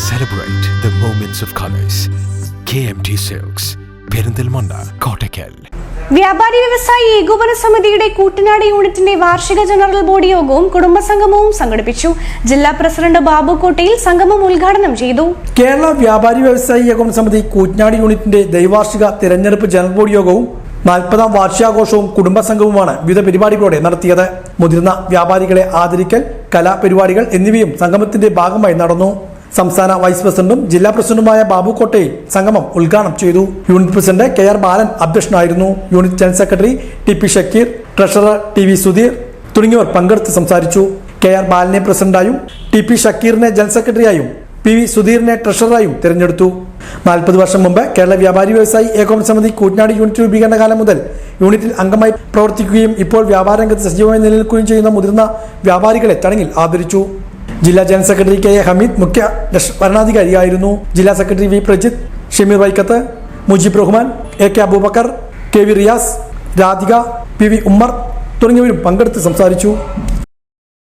Celebrate the moments of colors. KMT Silks, Perindalmanda, Kottakkal. വ്യാപാരി വ്യവസായി ഏകോപന സമിതിയുടെ കൂട്ടനാട് യൂണിറ്റിന്റെ വാർഷിക ജനറൽ ബോഡി യോഗവും കുടുംബസംഗമവും സംഘടിപ്പിച്ചു. ജില്ലാ പ്രസിഡന്റ് ബാബു കോട്ടയിൽ സംഗമം ഉദ്ഘാടനം ചെയ്തു. കേരള വ്യാപാരി വ്യവസായി ഏകോപന സമിതി കൂറ്റനാട് യൂണിറ്റിന്റെ ദ്വൈവാർഷിക തിരഞ്ഞെടുപ്പ് ജനറൽ ബോഡി യോഗവും 40ാം വാർഷികാഘോഷവും കുടുംബസംഗമവുമാണ് വിവിധ പരിപാടികളോടെ നടത്തിയത്. മുതിർന്ന വ്യാപാരികളെ ആദരിക്കൽ, കലാപരിപാടികൾ എന്നിവയും സംഗമത്തിന്റെ ഭാഗമായി നടന്നു. സംസ്ഥാന വൈസ് പ്രസിഡന്റും ജില്ലാ പ്രസിഡന്റുമായ ബാബു കോട്ടയിൽ സംഗമം ഉദ്ഘാടനം ചെയ്തു. യൂണിറ്റ് പ്രസിഡന്റ് KR ബാലൻ അധ്യക്ഷനായിരുന്നു. Unit general secretary TP Shakir, treasurer TV Sudheer തുടങ്ങിയവർ പങ്കെടുത്ത് സംസാരിച്ചു. KR ബാലനെ പ്രസിഡന്റായും TP ഷക്കീറിനെ ജനറൽ സെക്രട്ടറിയായും PV സുധീറിനെ ട്രഷററായും തിരഞ്ഞെടുത്തു. 40 വർഷം മുമ്പ് കേരള വ്യാപാരി വ്യവസായി ഏകോപന സമിതി കൂറ്റനാട് യൂണിറ്റ് രൂപീകരണ കാലം മുതൽ യൂണിറ്റിൽ അംഗമായി പ്രവർത്തിക്കുകയും ഇപ്പോൾ വ്യാപാര രംഗത്ത് സജീവമായി നിലനിൽക്കുകയും ചെയ്യുന്ന മുതിർന്ന വ്യാപാരികളെ ചടങ്ങിൽ ആദരിച്ചു. ജില്ലാ ജനറൽ സെക്രട്ടറി KA ഹമീദ് മുഖ്യ ഭരണാധികാരിയായിരുന്നു. ജില്ലാ സെക്രട്ടറി V പ്രജിത്ത്, ഷമീർ വൈക്കത്ത്, Mujeeb Rahman, AK Abubakar, KV Riyas, Radhika, PV Ummer തുടങ്ങിയവരും പങ്കെടുത്ത് സംസാരിച്ചു.